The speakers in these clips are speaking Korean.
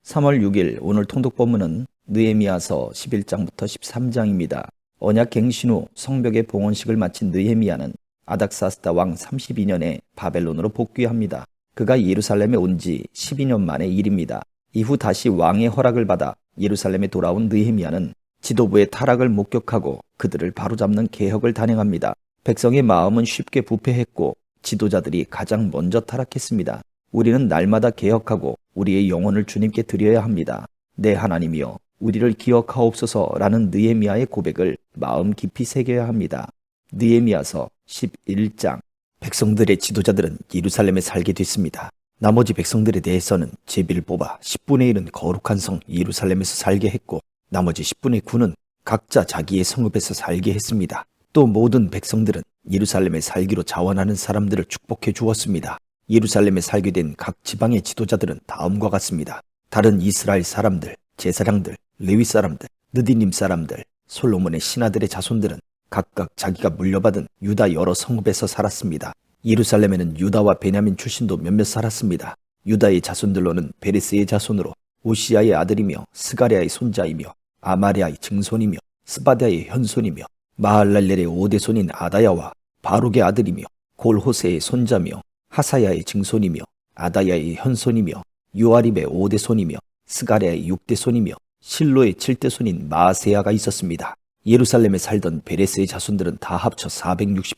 3월 6일 오늘 통독 본문은 느헤미야서 11장부터 13장입니다. 언약 갱신 후 성벽의 봉헌식을 마친 느헤미야는 아닥사스다 왕 32년에 바벨론으로 복귀합니다. 그가 예루살렘에 온 지 12년 만의 일입니다. 이후 다시 왕의 허락을 받아 예루살렘에 돌아온 느헤미야는 지도부의 타락을 목격하고 그들을 바로잡는 개혁을 단행합니다. 백성의 마음은 쉽게 부패했고 지도자들이 가장 먼저 타락했습니다. 우리는 날마다 개혁하고 우리의 영혼을 주님께 드려야 합니다. 내 하나님이여 우리를 기억하옵소서라는 느헤미야의 고백을 마음 깊이 새겨야 합니다. 느헤미야서 11장. 백성들의 지도자들은 예루살렘에 살게 됐습니다. 나머지 백성들에 대해서는 제비를 뽑아 10분의 1은 거룩한 성 예루살렘에서 살게 했고 나머지 10분의 9는 각자 자기의 성읍에서 살게 했습니다. 또 모든 백성들은 예루살렘에 살기로 자원하는 사람들을 축복해 주었습니다. 예루살렘에 살게 된 각 지방의 지도자들은 다음과 같습니다. 다른 이스라엘 사람들, 제사장들, 레위 사람들, 느디님 사람들, 솔로몬의 신하들의 자손들은 각각 자기가 물려받은 유다 여러 성읍에서 살았습니다. 예루살렘에는 유다와 베냐민 출신도 몇몇 살았습니다. 유다의 자손들로는 베레스의 자손으로 오시아의 아들이며 스가랴의 손자이며 아마랴의 증손이며 스바다의 현손이며 마할랄렐의 오대손인 아다야와 바룩의 아들이며 골호세의 손자며 하사야의 증손이며 아다야의 현손이며 요아립의 5대손이며 스가랴의 6대손이며 실로의 7대손인 마아세야가 있었습니다. 예루살렘에 살던 베레스의 자손들은 다 합쳐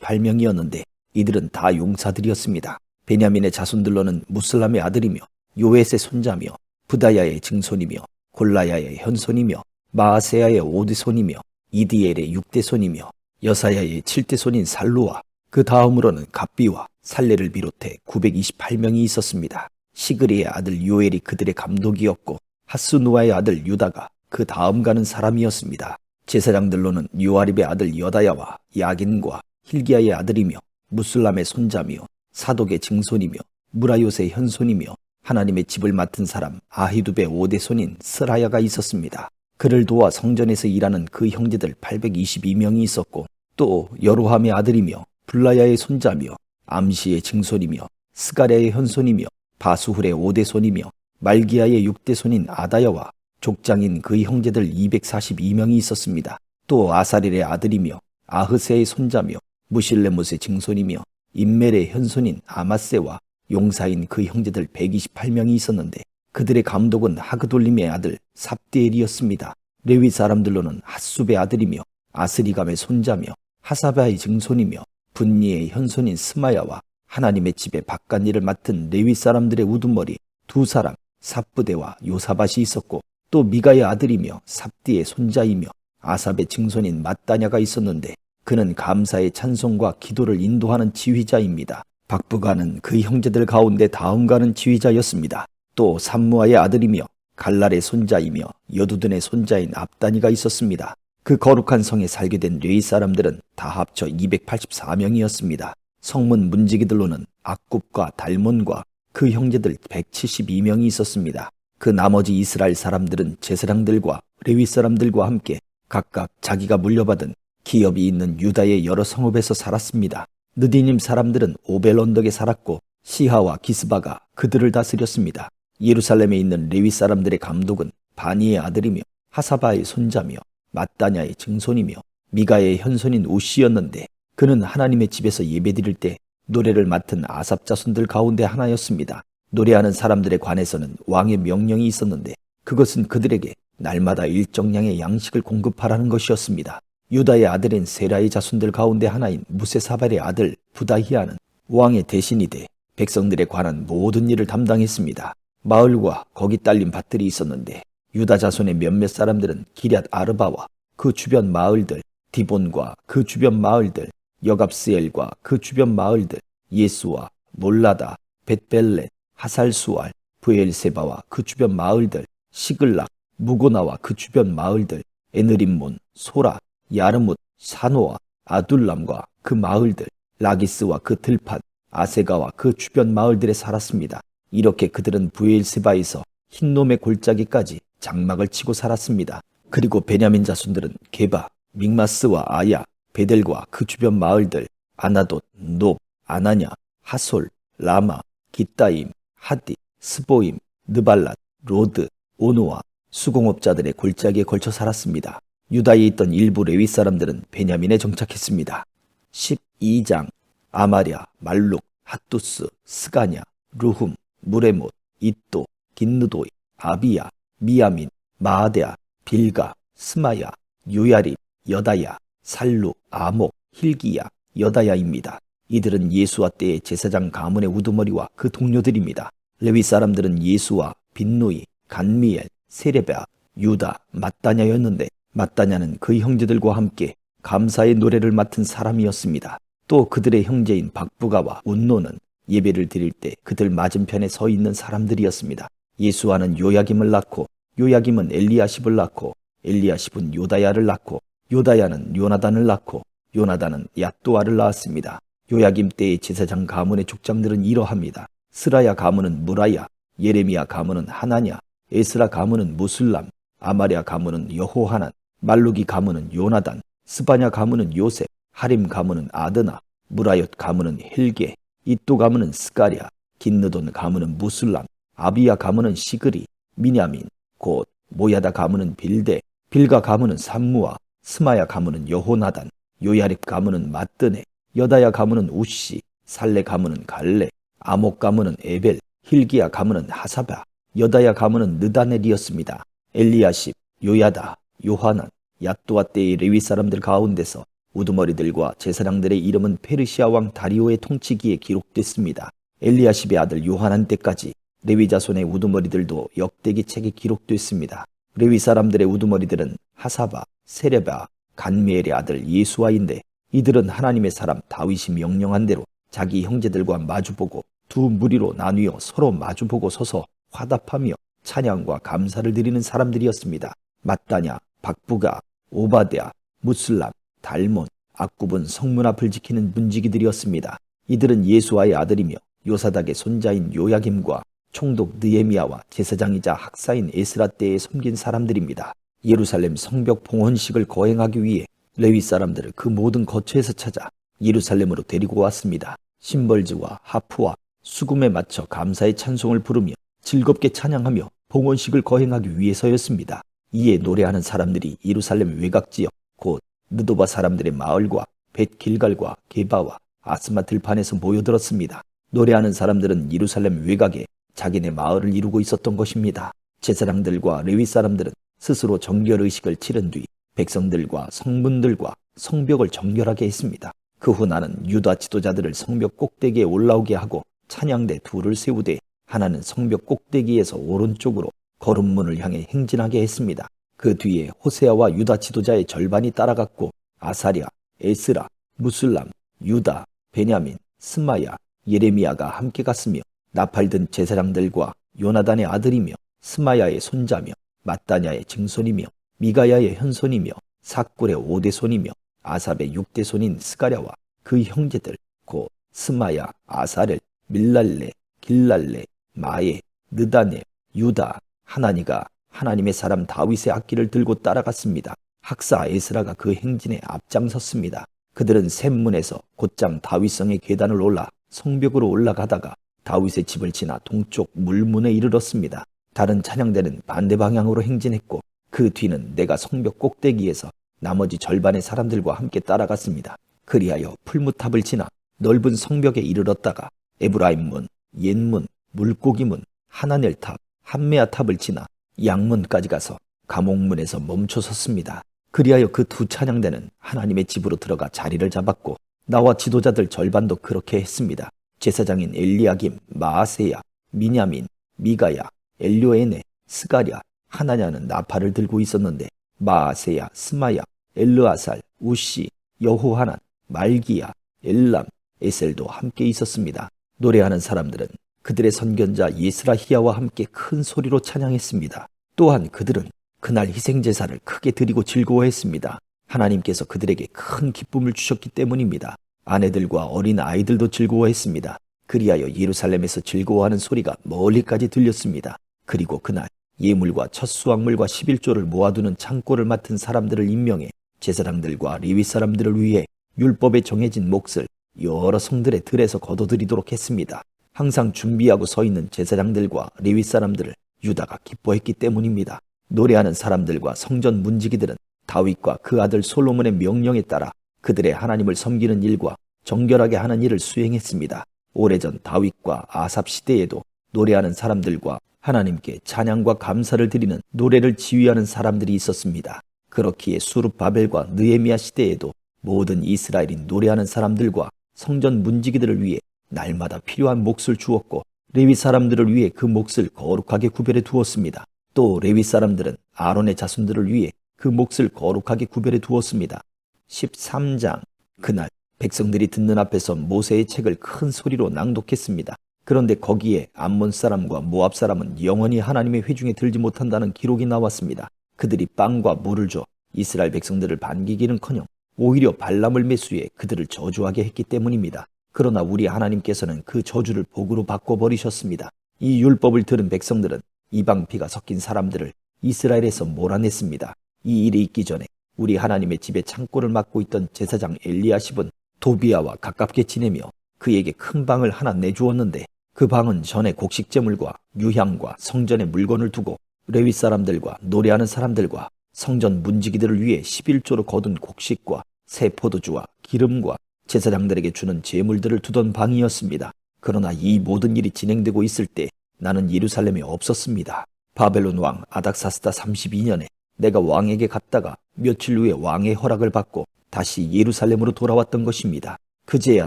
468명이었는데 이들은 다 용사들이었습니다. 베냐민의 자손들로는 무슬람의 아들이며 요엣의 손자며 부다야의 증손이며 골라야의 현손이며 마아세야의 5대손이며 이디엘의 6대손이며 여사야의 7대손인 살루와 그 다음으로는 갑비와 살레를 비롯해 928명이 있었습니다. 시그리의 아들 요엘이 그들의 감독이었고 하스누아의 아들 유다가 그 다음 가는 사람이었습니다. 제사장들로는 요아립의 아들 여다야와 야긴과 힐기야의 아들이며 무슬람의 손자며 사독의 증손이며 무라요스의 현손이며 하나님의 집을 맡은 사람 아히두베의 5대손인 스라야가 있었습니다. 그를 도와 성전에서 일하는 그 형제들 822명이 있었고 또 여로함의 아들이며 블라야의 손자며 암시의 증손이며 스가랴의 현손이며 바수훌의 5대손이며 말기야의 6대손인 아다야와 족장인 그의 형제들 242명이 있었습니다. 또 아사릴의 아들이며 아흐세의 손자며 무실레못의 증손이며 임멜의 현손인 아마세와 용사인 그 형제들 128명이 있었는데 그들의 감독은 하그돌림의 아들 삽디엘이었습니다. 레위 사람들로는 핫숲의 아들이며 아스리감의 손자며 하사바의 증손이며 분니의 현손인 스마야와 하나님의 집에 바깥일을 맡은 레위 사람들의 우두머리 2사람 삽부대와 요사밭이 있었고 또 미가의 아들이며 삽디의 손자이며 아삽의 증손인 mat다냐가 있었는데 그는 감사의 찬송과 기도를 인도하는 지휘자입니다. 박부가는 그 형제들 가운데 다음가는 지휘자였습니다. 또 삼무아의 아들이며 갈랄의 손자이며 여두둔의 손자인 압다니가 있었습니다. 그 거룩한 성에 살게 된 레위 사람들은 다 합쳐 284명이었습니다. 성문 문지기들로는 악굽과 달몬과 그 형제들 172명이 있었습니다. 그 나머지 이스라엘 사람들은 제사장들과 레위 사람들과 함께 각각 자기가 물려받은 기업이 있는 유다의 여러 성읍에서 살았습니다. 느디님 사람들은 오벨 언덕에 살았고 시하와 기스바가 그들을 다스렸습니다. 예루살렘에 있는 레위 사람들의 감독은 바니의 아들이며 하사바의 손자며 mat다냐의 증손이며 미가의 현손인 우시였는데 그는 하나님의 집에서 예배드릴 때 노래를 맡은 아삽 자손들 가운데 하나였습니다. 노래하는 사람들에 관해서는 왕의 명령이 있었는데 그것은 그들에게 날마다 일정량의 양식을 공급하라는 것이었습니다. 유다의 아들인 세라의 자손들 가운데 하나인 무세사발의 아들 부다히아는 왕의 대신이 돼 백성들에 관한 모든 일을 담당했습니다. 마을과 거기 딸린 밭들이 있었는데 유다 자손의 몇몇 사람들은 기럇 아르바와 그 주변 마을들, 디본과 그 주변 마을들, 여갑스엘과 그 주변 마을들, 예수와 몰라다, 벳벨렛, 하살수알, 브엘세바와 그 주변 마을들, 시글락, 무고나와 그 주변 마을들, 에느림몬, 소라, 야르뭇, 사노아, 아둘람과 그 마을들, 라기스와 그 들판, 아세가와 그 주변 마을들에 살았습니다. 이렇게 그들은 브엘세바에서 흰놈의 골짜기까지 장막을 치고 살았습니다. 그리고 베냐민 자손들은 게바, 믹마스와 아야, 베델과 그 주변 마을들, 아나돗, 높, 아나냐, 하솔, 라마, 기따임, 하디, 스보임, 느발랏, 로드, 오노와 수공업자들의 골짜기에 걸쳐 살았습니다. 유다에 있던 일부 레위 사람들은 베냐민에 정착했습니다. 12장 아마랴, 말룩, 핫두스, 스가냐, 루훔, 무레못, 이또, 긴느도이, 아비야, 미야민, 마아데아, 빌가, 스마야, 요야립, 여다야, 살루, 아목, 힐기야, 여다야입니다. 이들은 예수와 때의 제사장 가문의 우두머리와 그 동료들입니다. 레위 사람들은 예수와 빈누이, 간미엘, 세레베아, 유다, mat다냐였는데 mat다냐는 그 형제들과 함께 감사의 노래를 맡은 사람이었습니다. 또 그들의 형제인 박부가와 운노는 예배를 드릴 때 그들 맞은편에 서 있는 사람들이었습니다. 예수와는 요야김을 낳고 요야김은 엘리야십을 낳고 엘리야십은 요다야를 낳고 요다야는 요나단을 낳고 요나단은 얏도아를 낳았습니다. 요야김 때의 제사장 가문의 족장들은 이러합니다. 스라야 가문은 무라야, 예레미야 가문은 하나냐, 에스라 가문은 무술람, 아마랴 가문은 여호하난, 말루기 가문은 요나단, 스바냐 가문은 요셉, 하림 가문은 아드나, 무라옅 가문은 헬게, 이또 가문은 스가랴, 긴느돈 가문은 무술람, 아비야 가문은 시그리, 미냐민, 곧 모야다 가문은 빌데, 빌가 가문은 삼무아, 스마야 가문은 여호나단, 요야립 가문은 마뜨네, 여다야 가문은 우시, 살레 가문은 갈레, 아목 가문은 에벨, 힐기야 가문은 하사바, 여다야 가문은 느다넬이었습니다. 엘리야십, 요야다, 요하난, 얏도아 때의 레위 사람들 가운데서 우두머리들과 제사장들의 이름은 페르시아 왕 다리오의 통치기에 기록됐습니다. 엘리야십의 아들 요하난 때까지 레위 자손의 우두머리들도 역대기 책에 기록됐습니다. 레위 사람들의 우두머리들은 하사바, 세레바, 간미엘의 아들 예수아인데 이들은 하나님의 사람 다윗이 명령한 대로 자기 형제들과 마주보고 두 무리로 나뉘어 서로 마주보고 서서 화답하며 찬양과 감사를 드리는 사람들이었습니다. mat다냐, 박부가, 오바댜, 무슬람, 달몬, 악굽은 성문 앞을 지키는 문지기들이었습니다. 이들은 예수아의 아들이며 요사닥의 손자인 요야김과 총독 느헤미야와 제사장이자 학사인 에스라 때에 섬긴 사람들입니다. 예루살렘 성벽 봉헌식을 거행하기 위해 레위 사람들을 그 모든 거처에서 찾아 예루살렘으로 데리고 왔습니다. 심벌즈와 하프와 수금에 맞춰 감사의 찬송을 부르며 즐겁게 찬양하며 봉헌식을 거행하기 위해서였습니다. 이에 노래하는 사람들이 예루살렘 외곽지역 곧 느도바 사람들의 마을과 벳길갈과 게바와 아스마 들판에서 모여들었습니다. 노래하는 사람들은 예루살렘 외곽에 자기네 마을을 이루고 있었던 것입니다. 제사장들과 레위 사람들은 스스로 정결의식을 치른 뒤 백성들과 성문들과 성벽을 정결하게 했습니다. 그 후 나는 유다 지도자들을 성벽 꼭대기에 올라오게 하고 찬양대 둘을 세우되 하나는 성벽 꼭대기에서 오른쪽으로 거름문을 향해 행진하게 했습니다. 그 뒤에 호세아와 유다 지도자의 절반이 따라갔고 아사랴, 에스라, 무술람, 유다, 베냐민, 스마야, 예레미야가 함께 갔으며 나팔든 제사장들과 요나단의 아들이며 스마야의 손자며 mat다냐의 증손이며 미가야의 현손이며 삭굴의 5대 손이며 아삽의 6대 손인 스가랴와 그 형제들 곧 스마야, 아사렐, 밀랄레, 길랄레, 마에, 느다넬, 유다, 하나니가 하나님의 사람 다윗의 악기를 들고 따라갔습니다. 학사 에스라가 그 행진에 앞장섰습니다. 그들은 샘문에서 곧장 다윗성의 계단을 올라 성벽으로 올라가다가 다윗의 집을 지나 동쪽 물문에 이르렀습니다. 다른 찬양대는 반대 방향으로 행진했고 그 뒤는 내가 성벽 꼭대기에서 나머지 절반의 사람들과 함께 따라갔습니다. 그리하여 풀무탑을 지나 넓은 성벽에 이르렀다가 에브라임문, 옛문, 물고기문, 하나넬탑, 함메아탑을 지나 양문까지 가서 감옥문에서 멈춰 섰습니다. 그리하여 그 두 찬양대는 하나님의 집으로 들어가 자리를 잡았고 나와 지도자들 절반도 그렇게 했습니다. 제사장인 엘리야김, 마아세야, 미냐민, 미가야, 엘료에네, 스가랴, 하나냐는 나팔을 들고 있었는데 마아세야, 스마야, 엘르아살, 우시, 여호하난, 말기야, 엘람, 에셀도 함께 있었습니다. 노래하는 사람들은 그들의 선견자 예스라히야와 함께 큰 소리로 찬양했습니다. 또한 그들은 그날 희생제사를 크게 드리고 즐거워했습니다. 하나님께서 그들에게 큰 기쁨을 주셨기 때문입니다. 아내들과 어린 아이들도 즐거워했습니다. 그리하여 예루살렘에서 즐거워하는 소리가 멀리까지 들렸습니다. 그리고 그날 예물과 첫 수확물과 11조를 모아두는 창고를 맡은 사람들을 임명해 제사장들과 레위 사람들을 위해 율법에 정해진 몫을 여러 성들의 들에서 거둬들이도록 했습니다. 항상 준비하고 서 있는 제사장들과 레위 사람들을 유다가 기뻐했기 때문입니다. 노래하는 사람들과 성전 문지기들은 다윗과 그 아들 솔로몬의 명령에 따라 그들의 하나님을 섬기는 일과 정결하게 하는 일을 수행했습니다. 오래전 다윗과 아삽 시대에도 노래하는 사람들과 하나님께 찬양과 감사를 드리는 노래를 지휘하는 사람들이 있었습니다. 그렇기에 수룹바벨과 느헤미야 시대에도 모든 이스라엘이 노래하는 사람들과 성전 문지기들을 위해 날마다 필요한 몫을 주었고 레위 사람들을 위해 그 몫을 거룩하게 구별해 두었습니다. 또 레위 사람들은 아론의 자손들을 위해 그 몫을 거룩하게 구별해 두었습니다. 13장. 그날 백성들이 듣는 앞에서 모세의 책을 큰 소리로 낭독했습니다. 그런데 거기에 암몬 사람과 모압 사람은 영원히 하나님의 회중에 들지 못한다는 기록이 나왔습니다. 그들이 빵과 물을 줘 이스라엘 백성들을 반기기는커녕 오히려 발람을 매수해 그들을 저주하게 했기 때문입니다. 그러나 우리 하나님께서는 그 저주를 복으로 바꿔버리셨습니다. 이 율법을 들은 백성들은 이방 피가 섞인 사람들을 이스라엘에서 몰아냈습니다. 이 일이 있기 전에 우리 하나님의 집에 창고를 맡고 있던 제사장 엘리야십은 도비아와 가깝게 지내며 그에게 큰 방을 하나 내주었는데 그 방은 전에 곡식제물과 유향과 성전의 물건을 두고 레위 사람들과 노래하는 사람들과 성전 문지기들을 위해 11조로 거둔 곡식과 새 포도주와 기름과 제사장들에게 주는 제물들을 두던 방이었습니다. 그러나 이 모든 일이 진행되고 있을 때 나는 예루살렘에 없었습니다. 바벨론 왕 아닥사스다 32년에 내가 왕에게 갔다가 며칠 후에 왕의 허락을 받고 다시 예루살렘으로 돌아왔던 것입니다. 그제야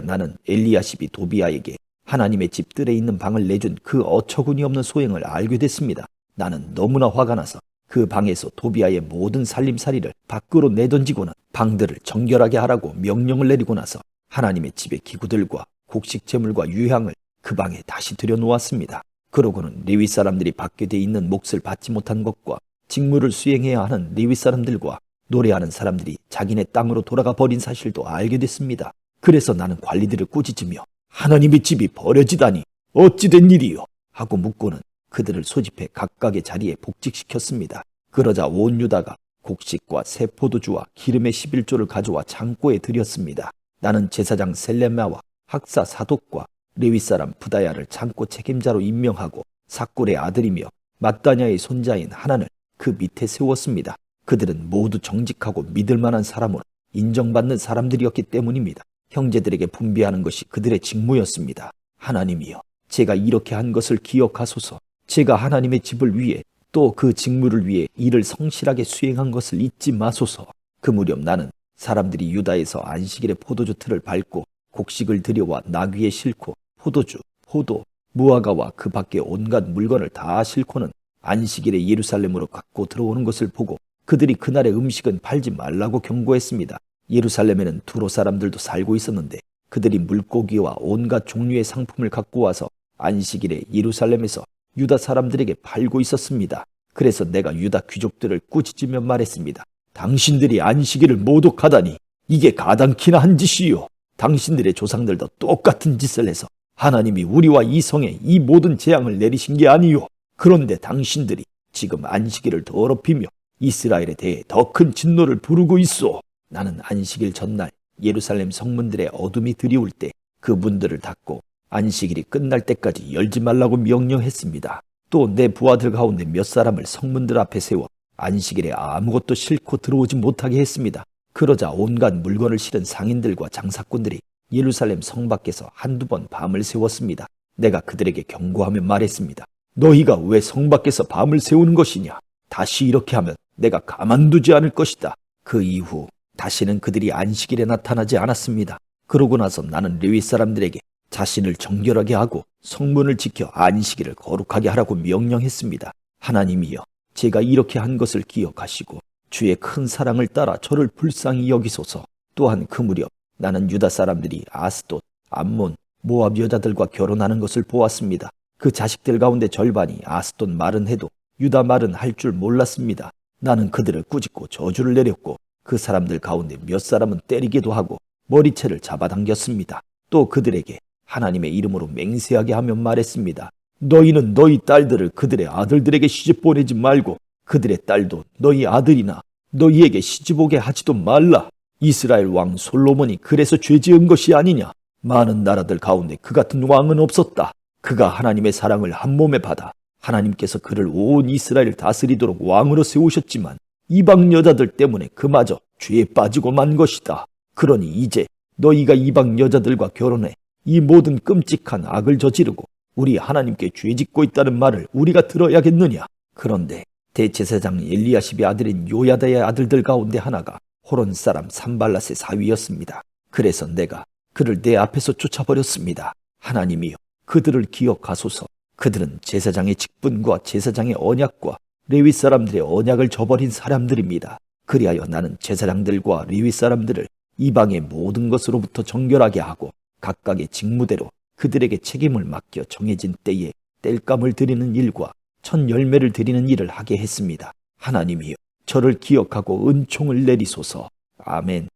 나는 엘리야십이 도비아에게 하나님의 집 뜰에 있는 방을 내준 그 어처구니 없는 소행을 알게 됐습니다. 나는 너무나 화가 나서 그 방에서 도비아의 모든 살림살이를 밖으로 내던지고는 방들을 정결하게 하라고 명령을 내리고 나서 하나님의 집의 기구들과 곡식 제물과 유향을 그 방에 다시 들여놓았습니다. 그러고는 레위 사람들이 받게 돼 있는 몫을 받지 못한 것과 직무를 수행해야 하는 레위 사람들과 노래하는 사람들이 자기네 땅으로 돌아가 버린 사실도 알게 됐습니다. 그래서 나는 관리들을 꾸짖으며 하나님의 집이 버려지다니 어찌 된 일이요? 하고 묻고는 그들을 소집해 각각의 자리에 복직시켰습니다. 그러자 온 유다가 곡식과 새 포도주와 기름의 11조를 가져와 창고에 들였습니다. 나는 제사장 셀레마와 학사 사독과 레위 사람 부다야를 창고 책임자로 임명하고 삭골의 아들이며 mat다냐의 손자인 하난을 그 밑에 세웠습니다. 그들은 모두 정직하고 믿을 만한 사람으로 인정받는 사람들이었기 때문입니다. 형제들에게 분배하는 것이 그들의 직무였습니다. 하나님이여, 제가 이렇게 한 것을 기억하소서. 제가 하나님의 집을 위해 또 그 직무를 위해 일을 성실하게 수행한 것을 잊지 마소서. 그 무렵 나는 사람들이 유다에서 안식일에 포도주 틀을 밟고 곡식을 들여와 나귀에 싣고 포도주, 포도, 무화과와 그 밖에 온갖 물건을 다 싣고는 안식일에 예루살렘으로 갖고 들어오는 것을 보고 그들이 그날의 음식은 팔지 말라고 경고했습니다. 예루살렘에는 두로 사람들도 살고 있었는데 그들이 물고기와 온갖 종류의 상품을 갖고 와서 안식일에 예루살렘에서 유다 사람들에게 팔고 있었습니다. 그래서 내가 유다 귀족들을 꾸짖으며 말했습니다. 당신들이 안식일을 모독하다니 이게 가당키나 한 짓이요. 당신들의 조상들도 똑같은 짓을 해서 하나님이 우리와 이 성에 이 모든 재앙을 내리신 게 아니요. 그런데 당신들이 지금 안식일을 더럽히며 이스라엘에 대해 더 큰 진노를 부르고 있어. 나는 안식일 전날 예루살렘 성문들의 어둠이 드리울 때 그 문들을 닫고 안식일이 끝날 때까지 열지 말라고 명령했습니다. 또 내 부하들 가운데 몇 사람을 성문들 앞에 세워 안식일에 아무것도 싣고 들어오지 못하게 했습니다. 그러자 온갖 물건을 실은 상인들과 장사꾼들이 예루살렘 성 밖에서 한두 번 밤을 새웠습니다. 내가 그들에게 경고하며 말했습니다. 너희가 왜 성 밖에서 밤을 새우는 것이냐? 다시 이렇게 하면 내가 가만두지 않을 것이다. 그 이후 다시는 그들이 안식일에 나타나지 않았습니다. 그러고 나서 나는 레위 사람들에게 자신을 정결하게 하고 성문을 지켜 안식일을 거룩하게 하라고 명령했습니다. 하나님이여, 제가 이렇게 한 것을 기억하시고 주의 큰 사랑을 따라 저를 불쌍히 여기소서. 또한 그 무렵 나는 유다 사람들이 아스돗, 암몬, 모압 여자들과 결혼하는 것을 보았습니다. 그 자식들 가운데 절반이 아스돗 말은 해도 유다 말은 할 줄 몰랐습니다. 나는 그들을 꾸짖고 저주를 내렸고 그 사람들 가운데 몇 사람은 때리기도 하고 머리채를 잡아당겼습니다. 또 그들에게 하나님의 이름으로 맹세하게 하며 말했습니다. 너희는 너희 딸들을 그들의 아들들에게 시집 보내지 말고 그들의 딸도 너희 아들이나 너희에게 시집오게 하지도 말라. 이스라엘 왕 솔로몬이 그래서 죄지은 것이 아니냐. 많은 나라들 가운데 그 같은 왕은 없었다. 그가 하나님의 사랑을 한 몸에 받아 하나님께서 그를 온 이스라엘을 다스리도록 왕으로 세우셨지만 이방 여자들 때문에 그마저 죄에 빠지고 만 것이다. 그러니 이제 너희가 이방 여자들과 결혼해 이 모든 끔찍한 악을 저지르고 우리 하나님께 죄짓고 있다는 말을 우리가 들어야겠느냐? 그런데 대제사장 엘리야십의 아들인 요야다의 아들들 가운데 하나가 호론 사람 산발랏의 사위였습니다. 그래서 내가 그를 내 앞에서 쫓아버렸습니다. 하나님이여, 그들을 기억하소서. 그들은 제사장의 직분과 제사장의 언약과 레위 사람들의 언약을 저버린 사람들입니다. 그리하여 나는 제사장들과 레위 사람들을 이방의 모든 것으로부터 정결하게 하고 각각의 직무대로 그들에게 책임을 맡겨 정해진 때에 땔감을 드리는 일과 첫 열매를 드리는 일을 하게 했습니다. 하나님이여, 저를 기억하고 은총을 내리소서. 아멘.